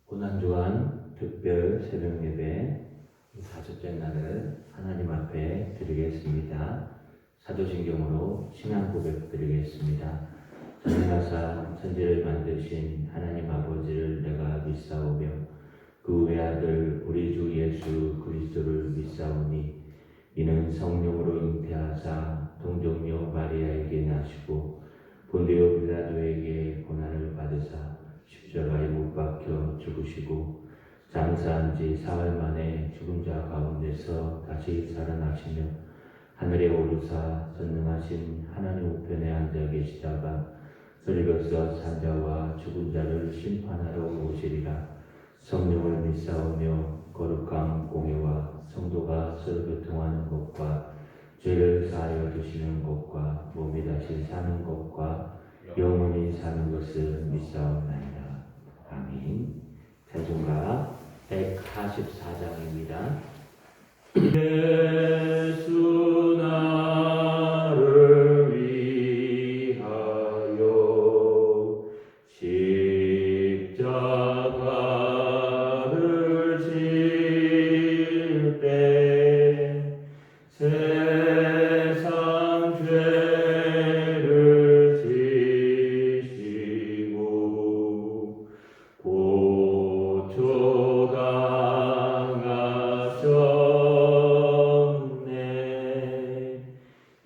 고난주간 특별 새벽 예배 4주째 날을 하나님 앞에 드리겠습니다. 사도신경으로 신앙 고백 드리겠습니다. 전능하사 천지를 만드신 하나님 아버지를 내가 믿사오며 그 외아들 우리 주 예수 그리스도를 믿사오니 이는 성령으로 잉태하사 동정녀 마리아에게 나시고 본디오 빌라도에게 고난을 받으사 십자가에 못 박혀 죽으시고 장사한 지 사흘 만에 죽은 자 가운데서 다시 살아나시며 하늘에 오르사 전능하신 하나님 우편에 앉아 계시다가 설교서 산자와 죽은 자를 심판하러 오시리라. 성령을 믿사오며 거룩한 공예와 성도가 서로 교통하는 것과 죄를 사하여 주시는 것과 몸이 다시 사는 것과 영원히 사는 것을 믿사옵나이다. 아멘. 찬송가 144장입니다. 예수 나를 위하여 십자가를 질 때 세상 죄를 지시고 고초 당하셨네.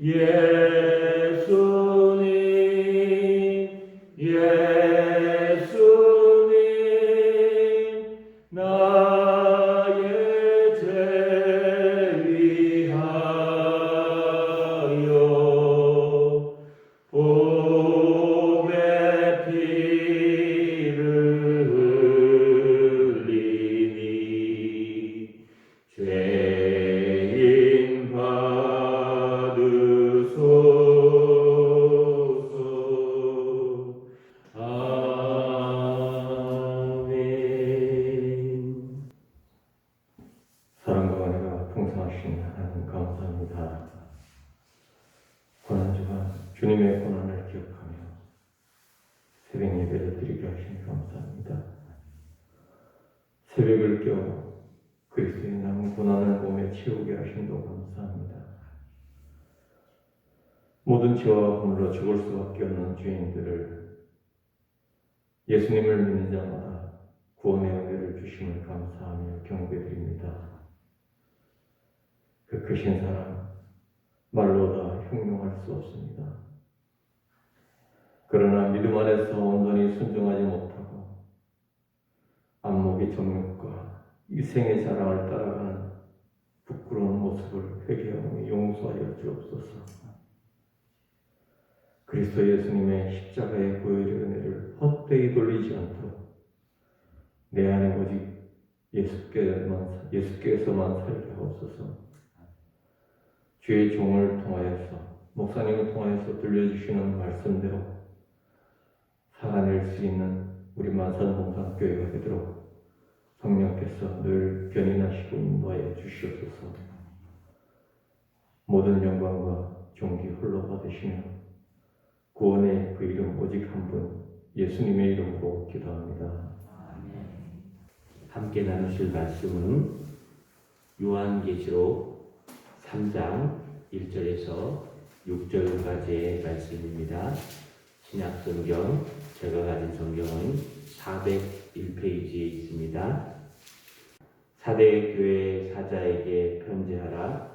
예수님 나의 죄 위하여 복의 피를 흘리니 죄인 받으소서. 아멘. 사랑과 은혜가 풍성하신 하나님 감사합니다. 고난주간 주님의 고난을 기억하며 새벽 예배를 드리게 하시니 감사합니다. 새벽을 깨워 그리스도의 남은 고난을 몸에 채우게 하심도 감사합니다. 모든 죄와 허물로 죽을 수밖에 없는 죄인들을 예수님을 믿는 자마다 구원의 은혜를 주심을 감사하며 경배드립니다. 그 크신 사랑 말로 다 형용할 수 없습니다. 그러나 믿음 안에서 온전히 순종하지 못하고 안목의 정욕과 이생의 자랑을 따라가는 부끄러운 모습을 회개하며 용서하여 주옵소서. 그리스도 예수님의 십자가의 보혈의 은혜를 헛되이 돌리지 않도록 내 안에 오직 예수께서만 살게 하옵소서. 주의 종을 통하여서 목사님을 통하여서 들려주시는 말씀대로 살아낼 수 있는 우리 만산홍산교회가 되도록 성령께서 늘 견인하시고 인도하여 주시옵소서. 모든 영광과 존귀 홀로 받으시며 구원의 그 이름 오직 한 분 예수님의 이름으로 기도합니다. 함께 나누실 말씀은 요한계시록 3장 1절에서 6절까지의 말씀입니다. 신약성경, 제가 가진 성경은 401페이지에 있습니다. 사대 교회 사자에게 편지하라.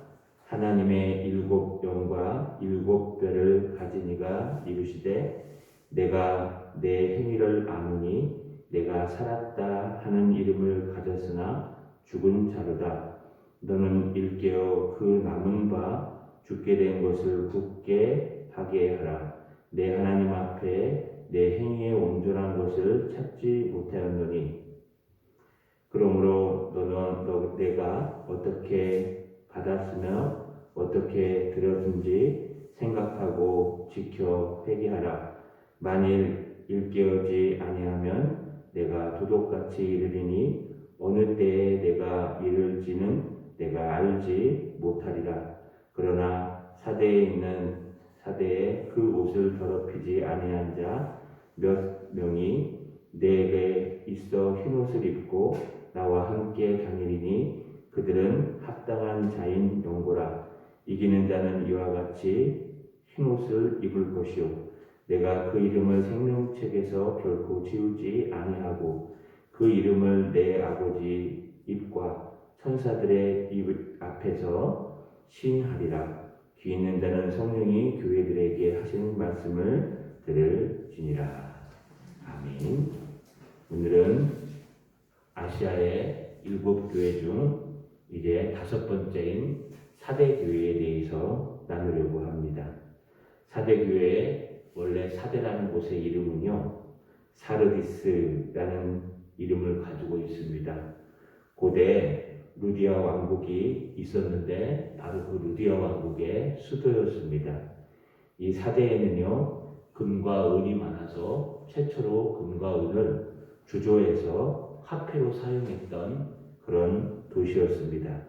하나님의 7영과 7뼈를 가진 이가 이르시되 내가 내 행위를 아노니 내가 살았다 하는 이름을 가졌으나 죽은 자로다. 너는 일깨어 그 남은 바 죽게 된 것을 굳게 하게 하라. 내 하나님 앞에 내 행위의 온전한 것을 찾지 못하였노니 그러므로 너는 내가 어떻게 받았으며 어떻게 들었는지 생각하고 지켜 회개하라. 만일 일깨어지 아니하면 내가 도둑같이 이르리니 어느 때에 내가 이를지는 내가 알지 못하리라. 그러나 사대에 그 옷을 더럽히지 아니한 자 몇 명이 내게 곁에 있어 흰옷을 입고 나와 함께 다니리니 그들은 합당한 자인 영고라. 이기는 자는 이와 같이 흰옷을 입을 것이요 내가 그 이름을 생명책에서 결코 지우지 아니하고 그 이름을 내 아버지 입과 천사들의 입 앞에서 시인하리라. 귀 있는 자는 성령이 교회들에게 하시는 말씀을 들을지니라. 아멘. 오늘은 아시아의 7교회 중 이제 5번째인 사대교회에 대해서 나누려고 합니다. 사대교회의 원래 사대라는 곳의 이름은요, 사르디스라는 이름을 가지고 있습니다. 고대 루디아 왕국이 있었는데 바로 그 루디아 왕국의 수도였습니다. 이 사대에는요, 금과 은이 많아서 최초로 금과 은을 주조해서 화폐로 사용했던 그런 도시였습니다.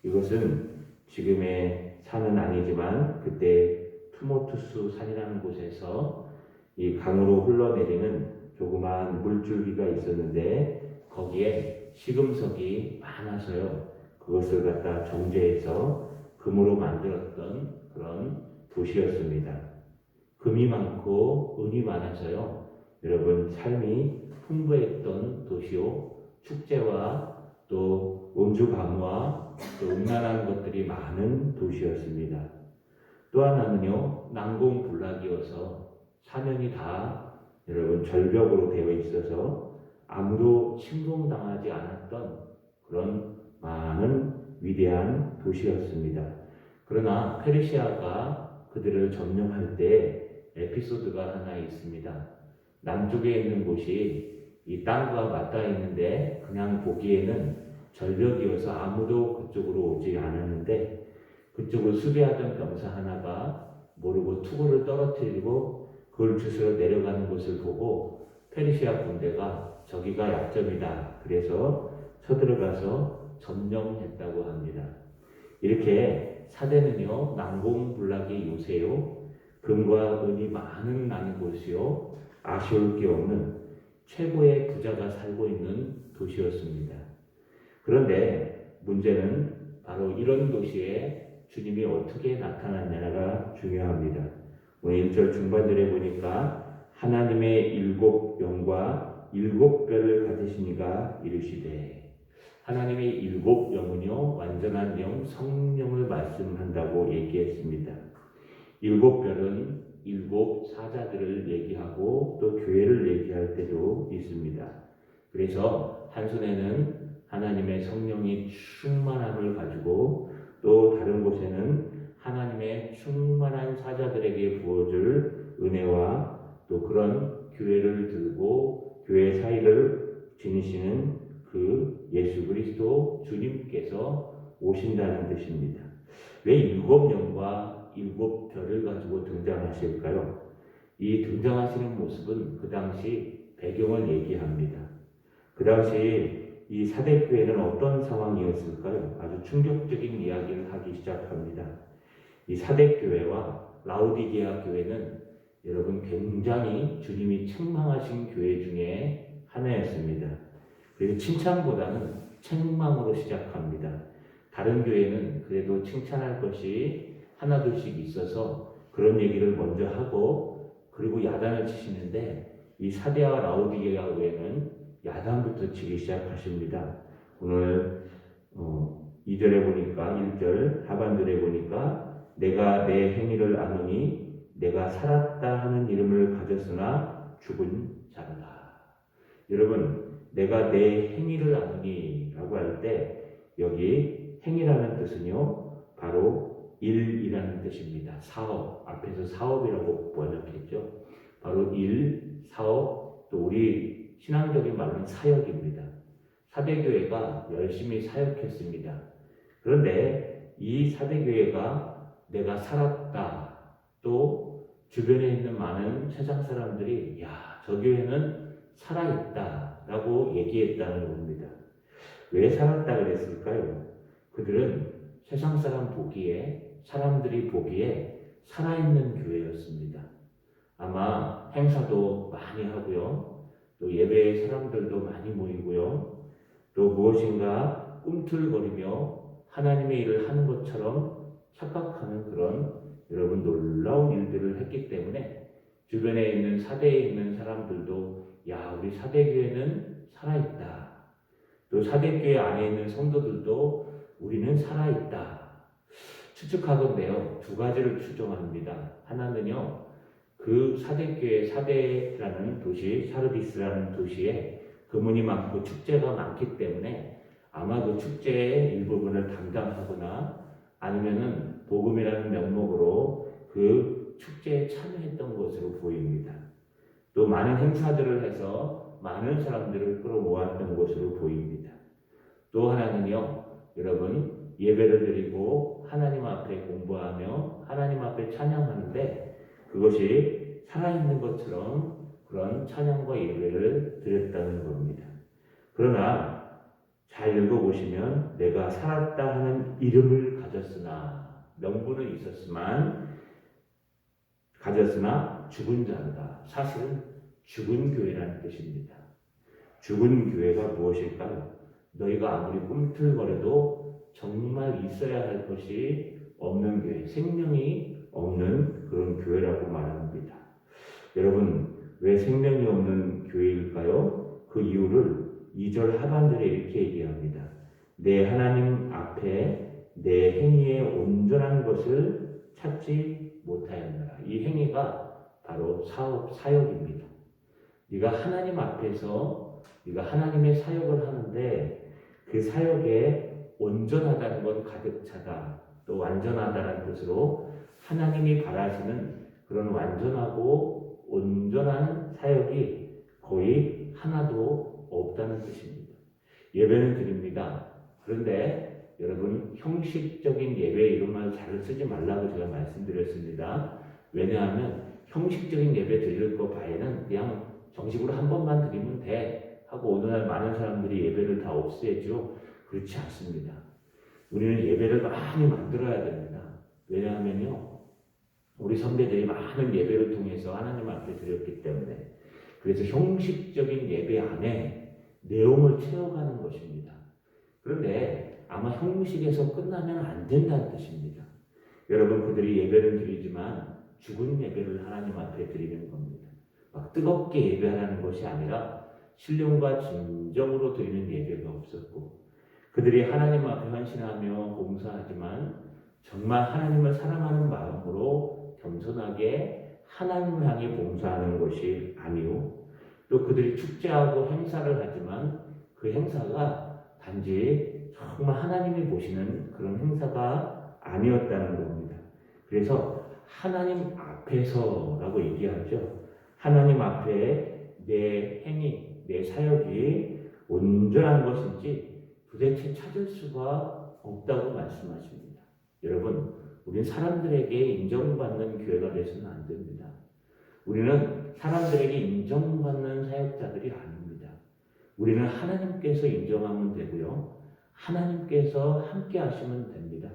이것은 지금의 산은 아니지만 그때 투모투스 산이라는 곳에서 이 강으로 흘러내리는 조그마한 물줄기가 있었는데 거기에 시금석이 많아서요. 그것을 갖다 정제해서 금으로 만들었던 그런 도시였습니다. 금이 많고 은이 많아서요. 여러분 삶이 풍부했던 도시요. 축제와 또 음주 가무와 또 음란한 것들이 많은 도시였습니다. 또 하나는요. 난공불락이어서 사면이 다 여러분 절벽으로 되어 있어서 아무도 침공당하지 않았던 그런 많은 위대한 도시였습니다. 그러나 페르시아가 그들을 점령할 때 에피소드가 하나 있습니다. 남쪽에 있는 곳이 이 땅과 맞닿아 있는데 그냥 보기에는 절벽이어서 아무도 그쪽으로 오지 않았는데 그쪽을 수비하던 병사 하나가 모르고 투구를 떨어뜨리고 그걸 주스러 내려가는 것을 보고 페르시아 군대가 저기가 약점이다. 그래서 쳐들어가서 점령했다고 합니다. 이렇게 사대는요, 난공불락의 요새요, 금과 은이 많은 나는 곳이요, 아쉬울 게 없는 최고의 부자가 살고 있는 도시였습니다. 그런데 문제는 바로 이런 도시에 주님이 어떻게 나타났냐가 중요합니다. 오늘 1절 중반절에 보니까 하나님의 7영과 7뼈를 가지시니가 이르시되, 하나님의 7영은요 완전한 영, 성령을 말씀한다고 얘기했습니다. 7뼈는 7 사자들을 얘기하고 또 교회를 얘기할 때도 있습니다. 그래서 한 손에는 하나님의 성령이 충만함을 가지고 또 다른 곳에는 하나님의 충만한 사자들에게 부어줄 은혜와 또 그런 교회를 들고 교회 사이를 지니시는 그 예수 그리스도 주님께서 오신다는 뜻입니다. 왜 7영과 7별을 가지고 등장하실까요? 이 등장하시는 모습은 그 당시 배경을 얘기합니다. 그 당시 이 사대교회는 어떤 상황이었을까요? 아주 충격적인 이야기를 하기 시작합니다. 이 사대교회와 라우디게아 교회는 여러분 굉장히 주님이 책망하신 교회 중에 하나였습니다. 그래서 칭찬보다는 책망으로 시작합니다. 다른 교회는 그래도 칭찬할 것이 하나둘씩 있어서 그런 얘기를 먼저 하고 그리고 야단을 치시는데 이 사대와 라우디게아 교회는 야단부터 치기 시작하십니다. 오늘 2절에 보니까 1절 하반절에 보니까 내가 내 행위를 아노니 내가 살았다 하는 이름을 가졌으나 죽은 자로다. 여러분 내가 내 행위를 아노니 라고 할 때 여기 행위라는 뜻은요 바로 일이라는 뜻입니다. 사업, 앞에서 사업이라고 번역했죠. 바로 일, 사업, 또 우리 신앙적인 말로는 사역입니다. 사대교회가 열심히 사역했습니다. 그런데 이 사대교회가 내가 살았다, 또 주변에 있는 많은 세상 사람들이 야, 저 교회는 살아있다 라고 얘기했다는 겁니다. 왜 살았다 그랬을까요? 그들은 세상 사람들이 보기에 살아있는 교회였습니다. 아마 행사도 많이 하고요. 또 예배의 사람들도 많이 모이고요. 또 무엇인가 꿈틀거리며 하나님의 일을 하는 것처럼 착각하는 그런 여러분 놀라운 일들을 했기 때문에 주변에 있는 사대에 있는 사람들도 야, 우리 사대교회는 살아있다. 또 사대교회 안에 있는 성도들도 우리는 살아있다. 추측하건대요. 두 가지를 추정합니다. 하나는요. 그 사대교회 사대라는 도시, 사르디스라는 도시에 금은이 많고 축제가 많기 때문에 아마 그 축제의 일부분을 담당하거나 아니면은 복음이라는 명목으로 그 축제에 참여했던 것으로 보입니다. 또 많은 행사들을 해서 많은 사람들을 끌어모았던 것으로 보입니다. 또 하나는요, 여러분 예배를 드리고 하나님 앞에 공부하며 하나님 앞에 찬양하는데 그것이 살아있는 것처럼 그런 찬양과 예배를 드렸다는 겁니다. 그러나 잘 읽어보시면 내가 살았다 하는 이름을 명분은 가졌으나 죽은 자다. 사실은 죽은 교회라는 뜻입니다. 죽은 교회가 무엇일까요? 너희가 아무리 꿈틀거려도 정말 있어야 할 것이 없는 교회, 생명이 없는 그런 교회라고 말합니다. 여러분, 왜 생명이 없는 교회일까요? 그 이유를 2절 하반절에 이렇게 얘기합니다. 내 하나님 앞에 내 행위에 온전한 것을 찾지 못하였느라. 이 행위가 바로 사역입니다. 네가 하나님 앞에서 네가 하나님의 사역을 하는데 그 사역에 온전하다는 건 가득 차다. 또 완전하다는 뜻으로 하나님이 바라시는 그런 완전하고 온전한 사역이 거의 하나도 없다는 뜻입니다. 예배는 드립니다. 그런데 여러분 형식적인 예배 이런 말 잘 쓰지 말라고 제가 말씀드렸습니다. 왜냐하면 형식적인 예배 드릴 거 바에는 그냥 정식으로 한 번만 드리면 돼 하고 오늘날 많은 사람들이 예배를 다 없애죠. 그렇지 않습니다. 우리는 예배를 많이 만들어야 됩니다. 왜냐하면요, 우리 선배들이 많은 예배를 통해서 하나님 앞에 드렸기 때문에 그래서 형식적인 예배 안에 내용을 채워가는 것입니다. 그런데 아마 형식에서 끝나면 안 된다는 뜻입니다. 여러분 그들이 예배를 드리지만 죽은 예배를 하나님 앞에 드리는 겁니다. 막 뜨겁게 예배하는 것이 아니라 신령과 진정으로 드리는 예배가 없었고 그들이 하나님 앞에 헌신하며 봉사하지만 정말 하나님을 사랑하는 마음으로 겸손하게 하나님을 향해 봉사하는 것이 아니요. 또 그들이 축제하고 행사를 하지만 그 행사가 단지 정말 하나님이 보시는 그런 행사가 아니었다는 겁니다. 그래서 하나님 앞에서라고 얘기하죠. 하나님 앞에 내 행위, 내 사역이 온전한 것인지 도대체 찾을 수가 없다고 말씀하십니다. 여러분, 우리는 사람들에게 인정받는 교회가 되서는 안 됩니다. 우리는 사람들에게 인정받는 사역자들이 아닙니다. 우리는 하나님께서 인정하면 되고요. 하나님께서 함께 하시면 됩니다.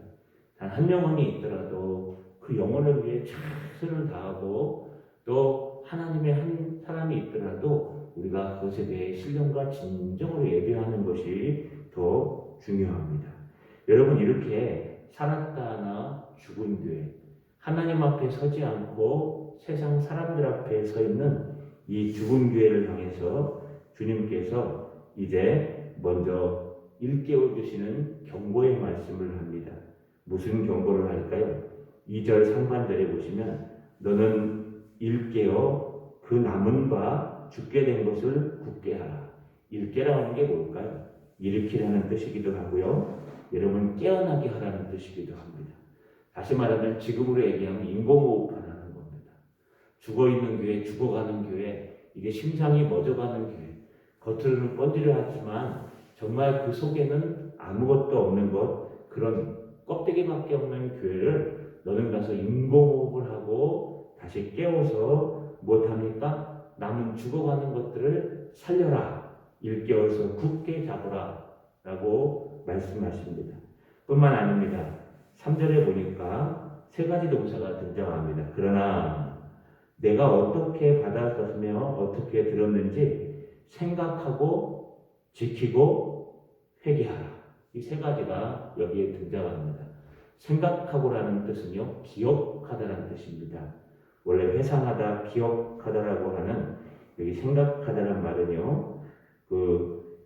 단 한 영혼이 있더라도 그 영혼을 위해 최선을 다하고 또 하나님의 한 사람이 있더라도 우리가 그것에 대해 신령과 진정으로 예배하는 것이 더 중요합니다. 여러분 이렇게 살았다나 죽은 교회, 하나님 앞에 서지 않고 세상 사람들 앞에 서 있는 이 죽은 교회를 향해서 주님께서 이제 먼저 일깨워 주시는 경고의 말씀을 합니다. 무슨 경고를 할까요? 2절 상반절에 보시면 너는 일깨어 그 남은 바 죽게 된 것을 굳게 하라. 일깨라는 게 뭘까요? 일으키라는 뜻이기도 하고요. 여러분 깨어나게 하라는 뜻이기도 합니다. 다시 말하면 지금으로 얘기하면 인공호흡하라는 겁니다. 죽어있는 교회, 죽어가는 교회, 이게 심장이 멎어가는 교회, 겉으로는 번지르 하지만 정말 그 속에는 아무것도 없는 것, 그런 껍데기밖에 없는 교회를 너는 가서 인공호흡을 하고 다시 깨워서 못합니까? 남은 죽어가는 것들을 살려라. 일깨워서 굳게 잡으라. 라고 말씀하십니다. 뿐만 아닙니다. 3절에 보니까 세 가지 동사가 등장합니다. 그러나 내가 어떻게 받았으며 어떻게 들었는지 생각하고 지키고 회개하라. 이 세 가지가 여기에 등장합니다. 생각하고라는 뜻은요, 기억하다라는 뜻입니다. 원래 회상하다, 기억하다라고 하는 여기 생각하다란 말은요,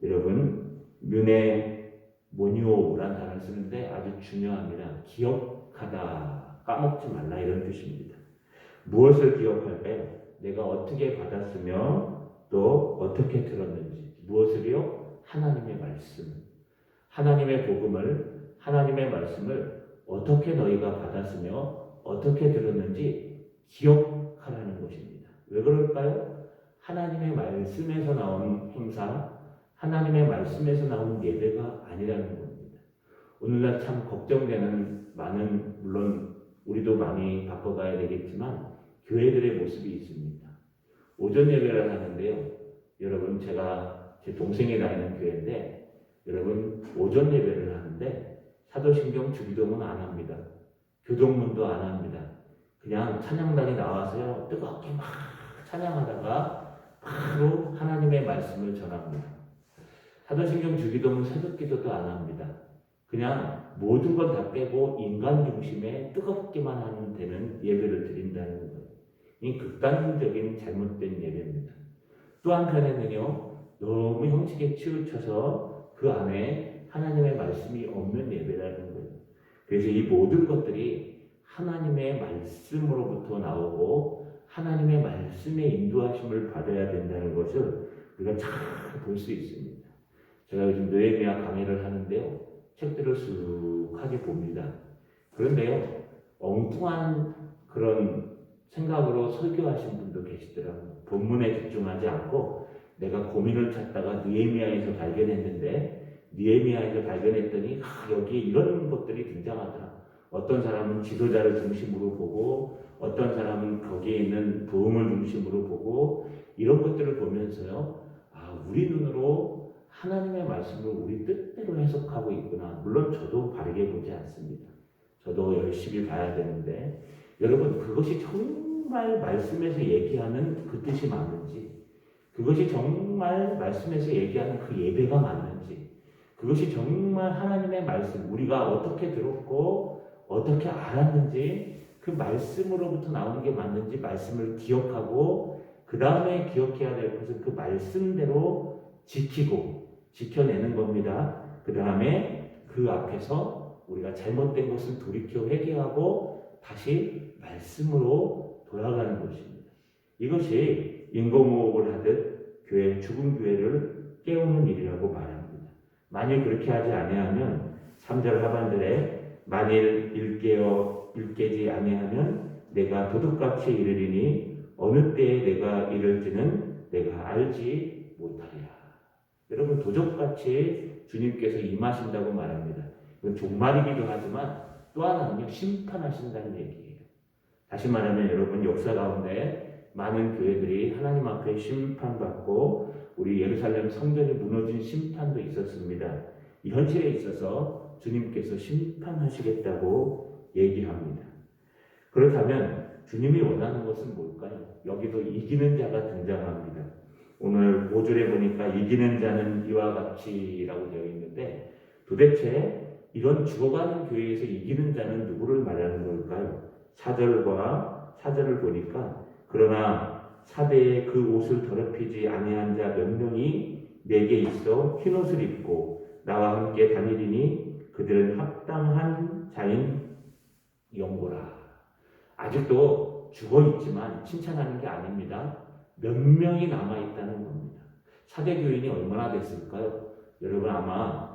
여러분 뮤네모니오라는 단어를 쓰는데 아주 중요합니다. 기억하다, 까먹지 말라 이런 뜻입니다. 무엇을 기억할까요? 내가 어떻게 받았으며 또 어떻게 들었는지. 무엇을요? 하나님의 말씀. 하나님의 복음을, 하나님의 말씀을 어떻게 너희가 받았으며 어떻게 들었는지 기억하라는 것입니다. 왜 그럴까요? 하나님의 말씀에서 나온 행사, 하나님의 말씀에서 나온 예배가 아니라는 겁니다. 오늘날 참 걱정되는 많은, 물론 우리도 많이 바꿔가야 되겠지만 교회들의 모습이 있습니다. 오전 예배를 하는데요. 여러분, 제가 제 동생이 다니는 교회인데 여러분, 오전 예배를 하는데 사도신경 주기도문 안 합니다. 교동문도 안 합니다. 그냥 찬양단이 나와서요, 뜨겁게 막 찬양하다가 바로 하나님의 말씀을 전합니다. 사도신경 주기도문 새벽기도도 안 합니다. 그냥 모든 걸 다 빼고 인간 중심에 뜨겁게만 하면 되는 예배를 드린다는 거예요. 이 극단적인 잘못된 예배입니다. 또 한편에는요, 너무 형식에 치우쳐서 그 안에 하나님의 말씀이 없는 예배라는 거예요. 그래서 이 모든 것들이 하나님의 말씀으로부터 나오고 하나님의 말씀의 인도하심을 받아야 된다는 것을 우리가 잘 볼 수 있습니다. 제가 요즘 느헤미야 강의를 하는데요. 책들을 쑥하게 봅니다. 그런데요, 엉뚱한 그런 생각으로 설교하신 분도 계시더라고요. 본문에 집중하지 않고 내가 고민을 찾다가 느헤미야에서 발견했는데 느헤미야에서 발견했더니 여기에 이런 것들이 등장하더라. 어떤 사람은 지도자를 중심으로 보고 어떤 사람은 거기에 있는 부흥을 중심으로 보고 이런 것들을 보면서요. 우리 눈으로 하나님의 말씀을 우리 뜻대로 해석하고 있구나. 물론 저도 바르게 보지 않습니다. 저도 열심히 봐야 되는데 여러분, 그것이 정말 말씀에서 얘기하는 그 뜻이 맞는지, 그것이 정말 말씀에서 얘기하는 그 예배가 맞는지, 그것이 정말 하나님의 말씀, 우리가 어떻게 들었고 어떻게 알았는지, 그 말씀으로부터 나오는 게 맞는지 말씀을 기억하고 그 다음에 기억해야 될 것은 그 말씀대로 지키고 지켜내는 겁니다. 그 다음에 그 앞에서 우리가 잘못된 것을 돌이켜 회개하고 다시 말씀으로 돌아가는 것입니다. 이것이 인공호흡을 하듯 죽은 교회를 깨우는 일이라고 말합니다. 만일 그렇게 하지 아니하면 3절 하반절에 만일 일깨지 아니하면 내가 도둑같이 이르리니 어느 때에 내가 이를지는 내가 알지 못하리라. 여러분, 도적같이 주님께서 임하신다고 말합니다. 이건 종말이기도 하지만 또 하나는요, 심판하신다는 얘기예요. 다시 말하면 여러분, 역사 가운데 많은 교회들이 하나님 앞에 심판받고 우리 예루살렘 성전이 무너진 심판도 있었습니다. 이 현실에 있어서 주님께서 심판하시겠다고 얘기합니다. 그렇다면 주님이 원하는 것은 뭘까요? 여기도 이기는 자가 등장합니다. 오늘 5절에 보니까 이기는 자는 이와 같이라고 되어 있는데 도대체 이런 죽어가는 교회에서 이기는 자는 누구를 말하는 걸까요? 4절을 보니까 그러나 사대에 그 옷을 더럽히지 아니한 자 몇 명이 내게 있어 흰옷을 입고 나와 함께 다니리니 그들은 합당한 자인 영고라. 아직도 죽어있지만 칭찬하는 게 아닙니다. 몇 명이 남아있다는 겁니다. 사대교인이 얼마나 됐을까요? 여러분, 아마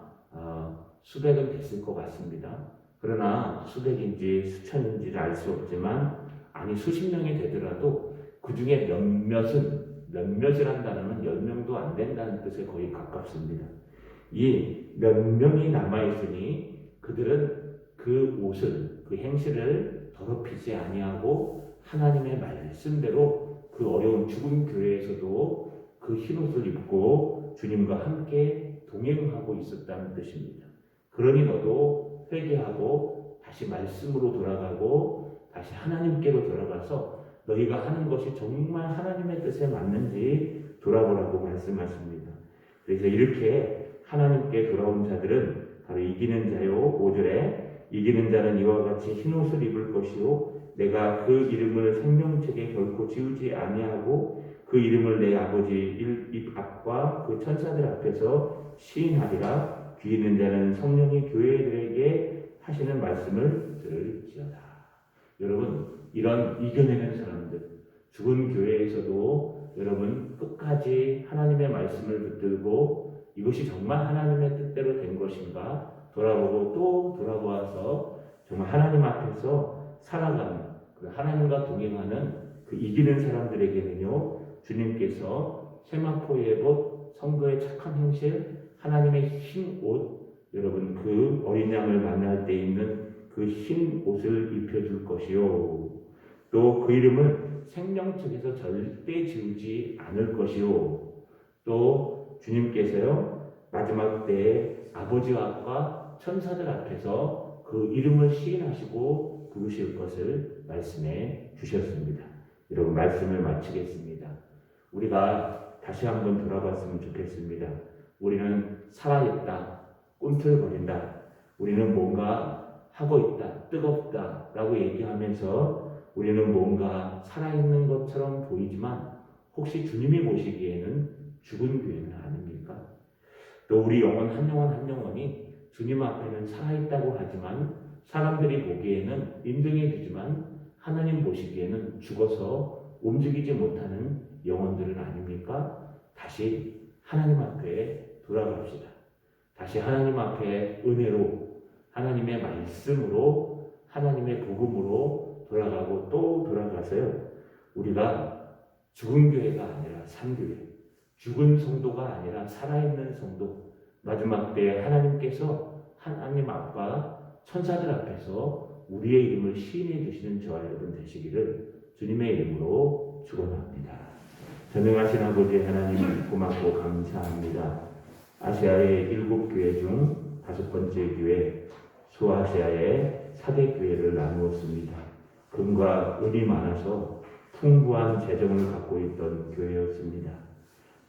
수백은 됐을 것 같습니다. 그러나 수백인지 수천인지를 알 수 없지만 수십 명이 되더라도 그 중에 몇몇을 한다는 10명도 안 된다는 뜻에 거의 가깝습니다. 이 몇 명이 남아있으니 그들은 그 옷을, 그 행실을 더럽히지 아니하고 하나님의 말씀대로 그 어려운 죽은 교회에서도 그 흰옷을 입고 주님과 함께 동행하고 있었다는 뜻입니다. 그러니 너도 회개하고 다시 말씀으로 돌아가고 다시 하나님께로 돌아가서 너희가 하는 것이 정말 하나님의 뜻에 맞는지 돌아보라고 말씀하십니다. 그래서 이렇게 하나님께 돌아온 자들은 바로 이기는 자요. 5절에 이기는 자는 이와 같이 흰옷을 입을 것이요 내가 그 이름을 생명책에 결코 지우지 아니하고 그 이름을 내 아버지 입 앞과 그 천사들 앞에서 시인하리라. 귀 있는 자는 성령이 교회들에게 하시는 말씀을 들을지어다. 여러분, 이런 이겨내는 사람들, 죽은 교회에서도 여러분 끝까지 하나님의 말씀을 붙들고 이것이 정말 하나님의 뜻대로 된 것인가 돌아보고 또 돌아보아서 정말 하나님 앞에서 살아가는 그 하나님과 동행하는 그 이기는 사람들에게는요, 주님께서 세마포의 옷, 성도의 착한 행실, 하나님의 흰 옷, 여러분 그 어린 양을 만날 때 입는 그 흰 옷을 입혀줄 것이요. 또 그 이름을 생명책에서 절대 지우지 않을 것이요. 또 주님께서요, 마지막 때에 아버지와 앞과 천사들 앞에서 그 이름을 시인하시고 부르실 것을 말씀해 주셨습니다. 여러분, 말씀을 마치겠습니다. 우리가 다시 한번 돌아봤으면 좋겠습니다. 우리는 살아있다, 꿈틀거린다, 우리는 뭔가 하고 있다, 뜨겁다 라고 얘기하면서 우리는 뭔가 살아있는 것처럼 보이지만 혹시 주님이 보시기에는 죽은 교회는 아닙니까? 또 우리 영혼 한 영혼이 주님 앞에는 살아있다고 하지만 사람들이 보기에는 인정해 주지만 하나님 보시기에는 죽어서 움직이지 못하는 영혼들은 아닙니까? 다시 하나님 앞에 돌아갑시다. 다시 하나님 앞에 은혜로, 하나님의 말씀으로, 하나님의 복음으로 돌아가고 또 돌아가서요, 우리가 죽은 교회가 아니라 산 교회, 죽은 성도가 아니라 살아있는 성도, 마지막 때에 하나님께서 하나님 앞과 천사들 앞에서 우리의 이름을 시인해 주시는 저와 여러분 되시기를 주님의 이름으로 축원합니다. 전능하신 아버지 하나님 고맙고 감사합니다. 아시아의 7교회 중 5번째 교회 소아시아의 4대 교회를 나누었습니다. 금과 은이 많아서 풍부한 재정을 갖고 있던 교회였습니다.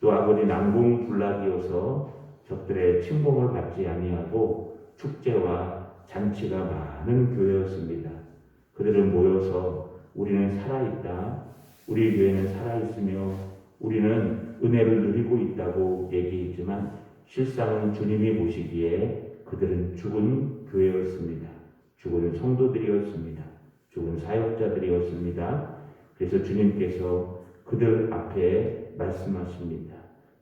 또 아버지 난공불락이어서 적들의 침공을 받지 아니하고 축제와 잔치가 많은 교회였습니다. 그들은 모여서 우리는 살아있다, 우리 교회는 살아있으며 우리는 은혜를 누리고 있다고 얘기했지만 실상은 주님이 보시기에 그들은 죽은 교회였습니다. 죽은 성도들이었습니다. 죽은 사역자들이었습니다. 그래서 주님께서 그들 앞에 말씀하십니다.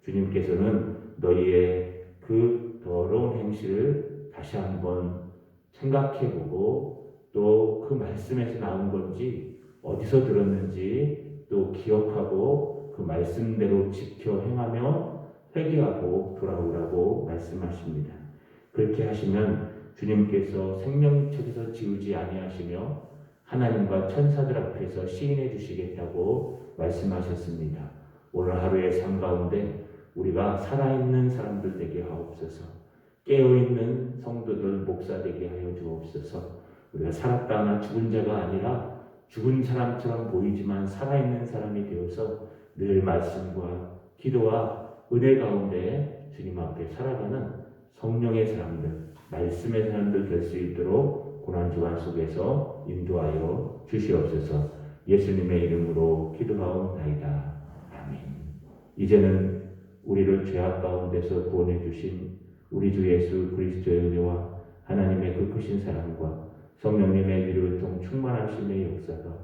주님께서는 너희의 그 더러운 행실을 다시 한번 생각해보고 또 그 말씀에서 나온 건지 어디서 들었는지 또 기억하고 그 말씀대로 지켜 행하며 회개하고 돌아오라고 말씀하십니다. 그렇게 하시면 주님께서 생명책에서 지우지 아니하시며 하나님과 천사들 앞에서 시인해 주시겠다고 말씀하셨습니다. 오늘 하루의 삶 가운데 우리가 살아있는 사람들 되게 하옵소서. 깨어있는 성도들 목사 되게 하여 주옵소서. 우리가 살았다나 죽은 자가 아니라 죽은 사람처럼 보이지만 살아있는 사람이 되어서 늘 말씀과 기도와 은혜 가운데 주님 앞에 살아가는 성령의 사람들, 말씀의 사람들 될 수 있도록 고난주간 속에서 인도하여 주시옵소서. 예수님의 이름으로 기도하옵나이다. 아멘. 이제는 우리를 죄악 가운데서 구원해 주신 우리 주 예수 그리스도의 은혜와 하나님의 그 크신 사랑과 성령님의 위로통 충만하심의 역사가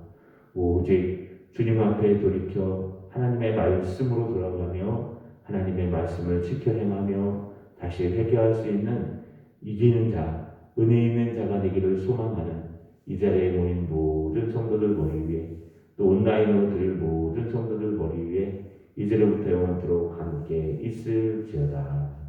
오직 주님 앞에 돌이켜 하나님의 말씀으로 돌아가며 하나님의 말씀을 지켜 행하며 다시 회개할 수 있는 이기는 자, 은혜 있는 자가 되기를 소망하는 이 자리에 모인 모든 성도들 머리 위에 또 온라인으로 드릴 모든 성도들 머리 위에 이제로부터 영원토록 함께 있을지어다.